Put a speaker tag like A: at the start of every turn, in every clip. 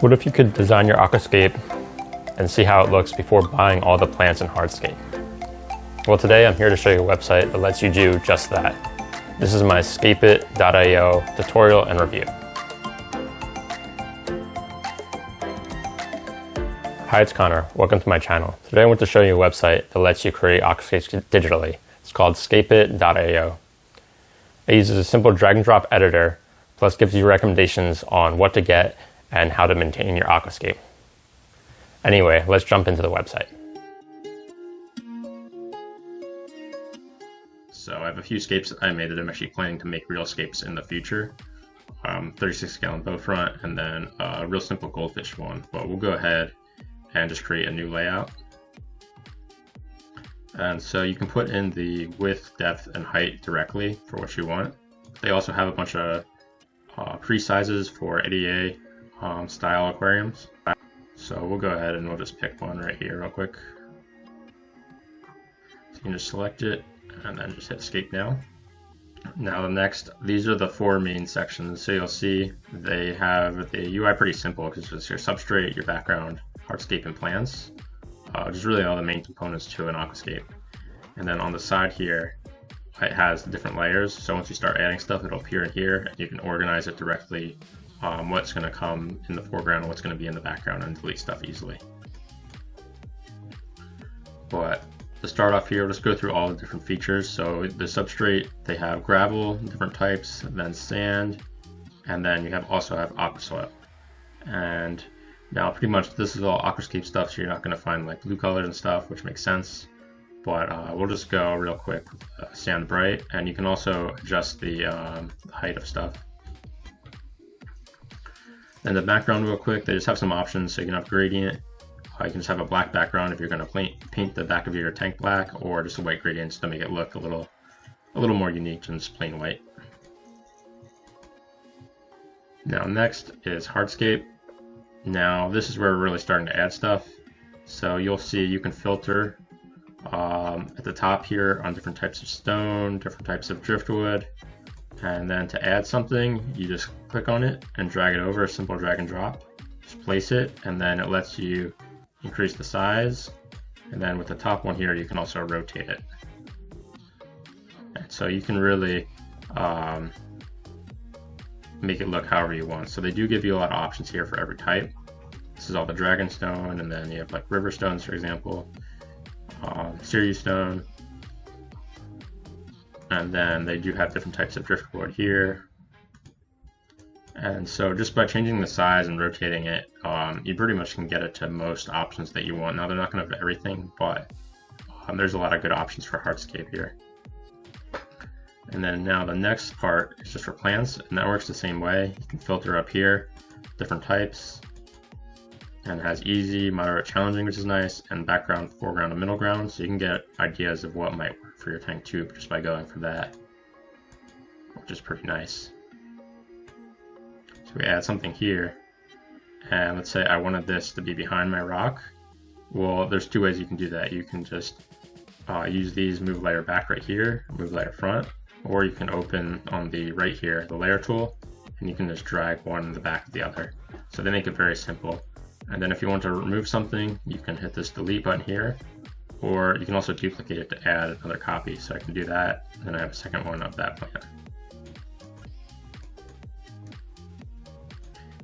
A: What if you could design your aquascape and see how it looks before buying all the plants in hardscape? Well, today I'm here to show you a website that lets you do just that. This is my scapeit.io tutorial and review. Hi, it's Connor. Welcome to my channel. Today I want to show you a website that lets you create aquascapes digitally. It's called scapeit.io. It uses a simple drag and drop editor, plus gives you recommendations on what to get and how to maintain your aquascape. Anyway, let's jump into the website. So I have a few scapes that I made that I'm actually planning to make real scapes in the future. 36-gallon bow front and then a real simple goldfish one. But we'll go ahead and just create a new layout. And so you can put in the width, depth, and height directly for what you want. They also have a bunch of pre-sizes for ADA style aquariums. So we'll go ahead and we'll just pick one right here real quick. So you can just select it and then just hit escape now. Now these are the four main sections. So you'll see they have the UI pretty simple because it's your substrate, your background, hardscape, and plants, which is really all the main components to an aquascape. And then on the side here, it has different layers. So once you start adding stuff, it'll appear in here and you can organize it directly. What's going to come in the foreground and what's going to be in the background, and delete stuff easily. But to start off here, let's go through all the different features. So the substrate, they have gravel, different types, then sand, and then you also have aqua soil. And now pretty much this is all aquascape stuff, so you're not going to find like blue colors and stuff, which makes sense. But we'll just go real quick with sand bright, and you can also adjust the height of stuff. And the background real quick, they just have some options. So you can have gradient, you can just have a black background if you're going to paint the back of your tank black, or just a white gradient to make it look a little more unique than just plain white. Now next is hardscape. Now this is where we're really starting to add stuff. So you'll see you can filter at the top here on different types of stone, different types of driftwood. And then to add something, you just click on it and drag it over, a simple drag and drop. Just place it, and then it lets you increase the size. And then with the top one here, you can also rotate it. And so you can really make it look however you want. So they do give you a lot of options here for every type. This is all the dragon stone, and then you have like river stones, for example, Sirius stone. And then they do have different types of driftwood here. And so just by changing the size and rotating it, you pretty much can get it to most options that you want. Now they're not going to have everything, but there's a lot of good options for hardscape here. And then now the next part is just for plants, and that works the same way. You can filter up here, different types, and it has easy, moderate, challenging, which is nice, and background, foreground, and middle ground, so you can get ideas of what might work for your tank tube just by going for that, which is pretty nice. So we add something here, and let's say I wanted this to be behind my rock. Well, there's two ways you can do that. You can just use these, move layer back right here, move layer front, or you can open on the right here, the layer tool, and you can just drag one in the back of the other. So they make it very simple. And then if you want to remove something, you can hit this delete button here, or you can also duplicate it to add another copy. So I can do that, and then I have a second one of that plant.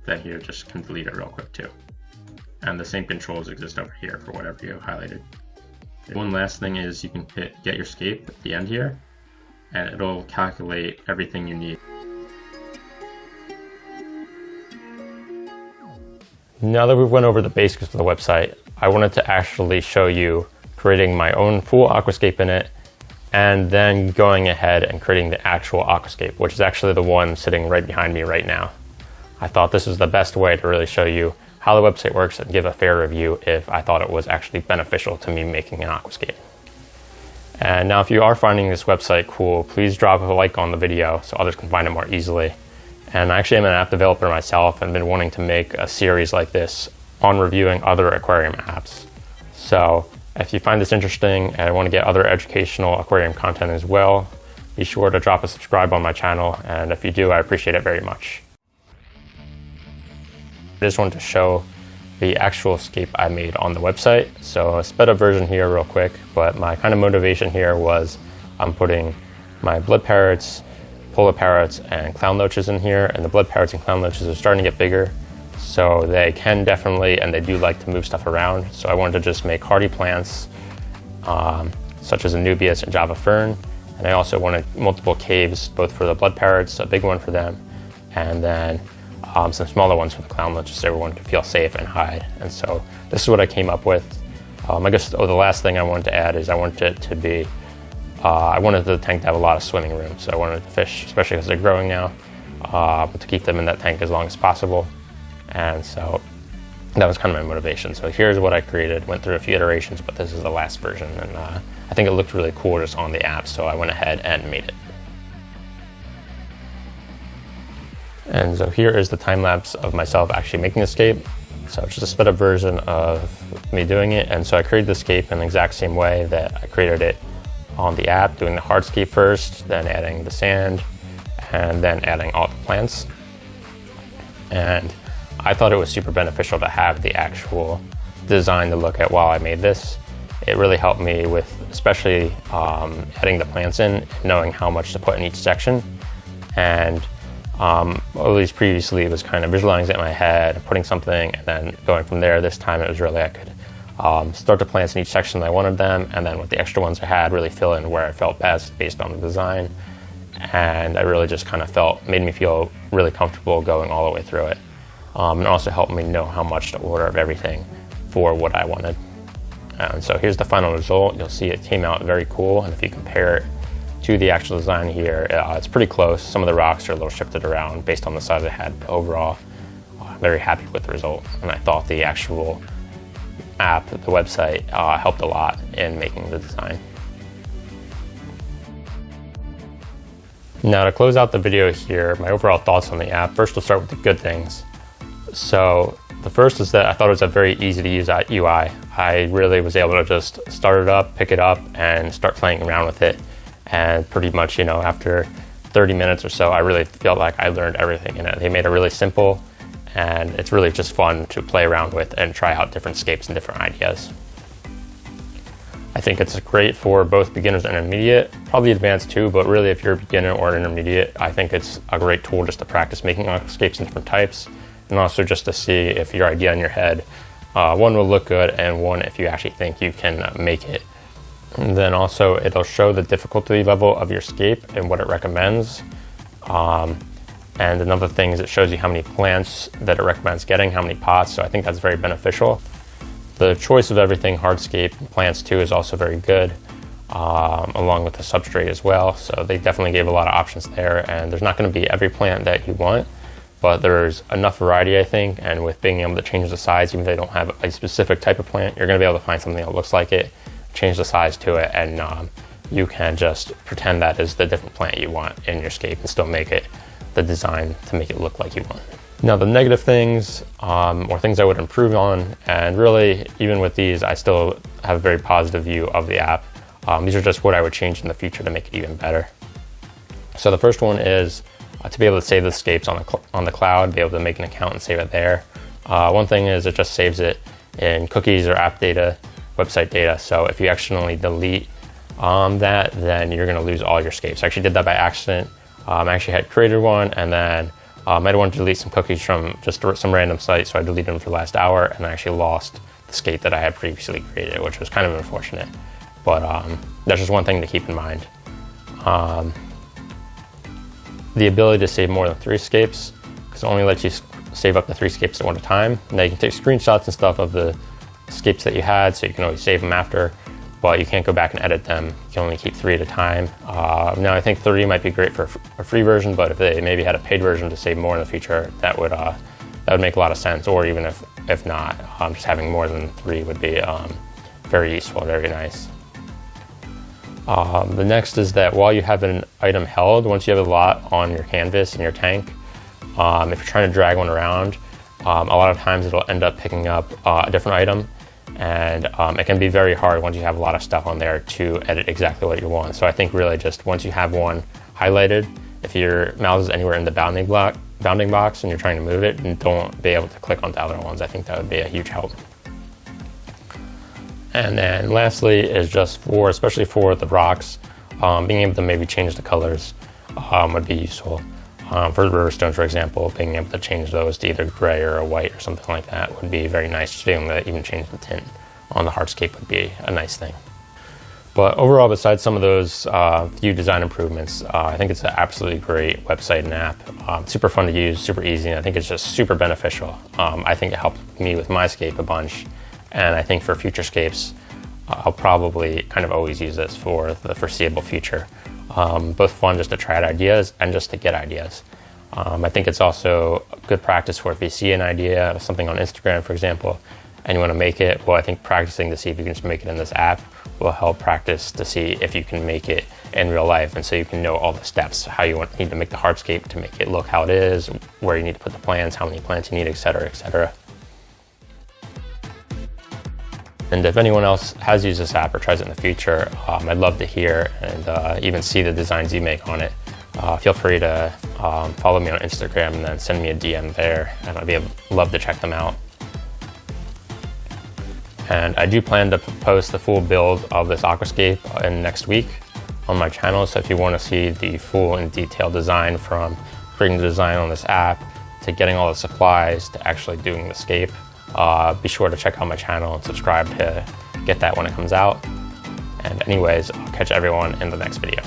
A: Then here, just can delete it real quick too. And the same controls exist over here for whatever you highlighted. One last thing is you can hit get your scape at the end here, and it'll calculate everything you need. Now that we've went over the basics of the website, I wanted to actually show you creating my own full aquascape in it, and then going ahead and creating the actual aquascape, which is actually the one sitting right behind me right now. I thought this was the best way to really show you how the website works and give a fair review if I thought it was actually beneficial to me making an aquascape. And now if you are finding this website cool, please drop a like on the video so others can find it more easily. And I actually am an app developer myself and been wanting to make a series like this on reviewing other aquarium apps. So if you find this interesting and want to get other educational aquarium content as well, be sure to drop a subscribe on my channel, and if you do, I appreciate it very much. I just wanted to show the actual scape I made on the website. So a sped up version here real quick, but my kind of motivation here was I'm putting my blood parrots, polar parrots, and clown loaches in here, and the blood parrots and clown loaches are starting to get bigger, so they can definitely, and they do like to move stuff around. So I wanted to just make hardy plants, such as Anubias and Java fern, and I also wanted multiple caves, both for the blood parrots, a big one for them, and then some smaller ones for the clown loaches, so everyone could feel safe and hide. And so this is what I came up with. I guess the last thing I wanted to add is I wanted it to be, I wanted the tank to have a lot of swimming room. So I wanted the fish, especially because they're growing now, to keep them in that tank as long as possible. And so that was kind of my motivation. So here's what I created, went through a few iterations, but this is the last version. And I think it looked really cool just on the app, so I went ahead and made it. And so here is the time lapse of myself actually making the scape. So it's just a sped up version of me doing it. And so I created the scape in the exact same way that I created it on the app, doing the hardscape first, then adding the sand, and then adding all the plants. And I thought it was super beneficial to have the actual design to look at while I made this. It really helped me with, especially adding the plants in, knowing how much to put in each section. And at least previously it was kind of visualizing it in my head, putting something, and then going from there. This time it was really, I could start the plants in each section that I wanted them, and then with the extra ones I had, really fill in where I felt best based on the design. And I really just kind of made me feel really comfortable going all the way through it. And also helped me know how much to order of everything for what I wanted. And so here's the final result. You'll see it came out very cool, and if you compare it to the actual design here, it's pretty close. Some of the rocks are a little shifted around based on the size I had, but overall, very happy with the result. And I thought the actual app, the website, helped a lot in making the design. Now to close out the video here, my overall thoughts on the app. First, we'll start with the good things. So the first is that I thought it was a very easy to use UI. I really was able to just start it up, pick it up, and start playing around with it. And pretty much, after 30 minutes or so, I really felt like I learned everything in it. They made it really simple, and it's really just fun to play around with and try out different scapes and different ideas. I think it's great for both beginners and intermediate, probably advanced too, but really if you're a beginner or an intermediate, I think it's a great tool just to practice making aquascapes in different types, and also just to see if your idea in your head, one will look good, and one if you actually think you can make it. And then also it'll show the difficulty level of your scape and what it recommends. And another thing is it shows you how many plants that it recommends getting, how many pots, so I think that's very beneficial. The choice of everything, hardscape and plants too, is also very good, along with the substrate as well. So they definitely gave a lot of options there, and there's not going to be every plant that you want, but there's enough variety, I think, and with being able to change the size, even if they don't have a specific type of plant, you're going to be able to find something that looks like it, change the size to it, and you can just pretend that is the different plant you want in your scape and still make it the design to make it look like you want. Now the negative things, or things I would improve on, and really even with these I still have a very positive view of the app. These are just what I would change in the future to make it even better. So the first one is to be able to save the scapes on the cloud, be able to make an account and save it there. One thing is it just saves it in cookies or app data, website data, so if you accidentally delete that, then you're going to lose all your scapes. I actually did that by accident. I actually had created one, and then I might want to delete some cookies from just some random site, so I deleted them for the last hour, and I actually lost the scape that I had previously created, which was kind of unfortunate. But that's just one thing to keep in mind. The ability to save more than 3 scapes, because it only lets you save up to 3 scapes at one time. Now you can take screenshots and stuff of the scapes that you had, so you can always save them after, but you can't go back and edit them. You can only keep 3 at a time. Now I think 3 might be great for a free version, but if they maybe had a paid version to save more in the future, that would make a lot of sense. Or even if not, just having more than 3 would be very useful, very nice. The next is that while you have an item held, once you have a lot on your canvas in your tank, if you're trying to drag one around, a lot of times it'll end up picking up a different item, and it can be very hard once you have a lot of stuff on there to edit exactly what you want. So I think really just once you have one highlighted, if your mouse is anywhere in the bounding bounding box and you're trying to move it, and don't be able to click onto other ones. I think that would be a huge help. And then lastly is just for, especially for the rocks, being able to maybe change the colors would be useful. For river stones, for example, being able to change those to either gray or a white or something like that would be very nice. Just being able to even change the tint on the hardscape would be a nice thing. But overall, besides some of those few design improvements, I think it's an absolutely great website and app. Super fun to use, super easy, and I think it's just super beneficial. I think it helped me with my scape a bunch, and I think for future scapes, I'll probably kind of always use this for the foreseeable future. Both fun just to try out ideas and just to get ideas. I think it's also good practice for if you see an idea, something on Instagram, for example, and you want to make it. Well, I think practicing to see if you can just make it in this app will help practice to see if you can make it in real life. And so you can know all the steps, how you need to make the hardscape to make it look how it is, where you need to put the plants, how many plants you need, etc., etc. And if anyone else has used this app or tries it in the future, I'd love to hear and even see the designs you make on it. Feel free to follow me on Instagram and then send me a DM there, and I'd love to check them out. And I do plan to post the full build of this aquascape in next week on my channel. So if you want to see the full and detailed design, from creating the design on this app to getting all the supplies to actually doing the scape, be sure to check out my channel and subscribe to get that when it comes out. And anyways, I'll catch everyone in the next video.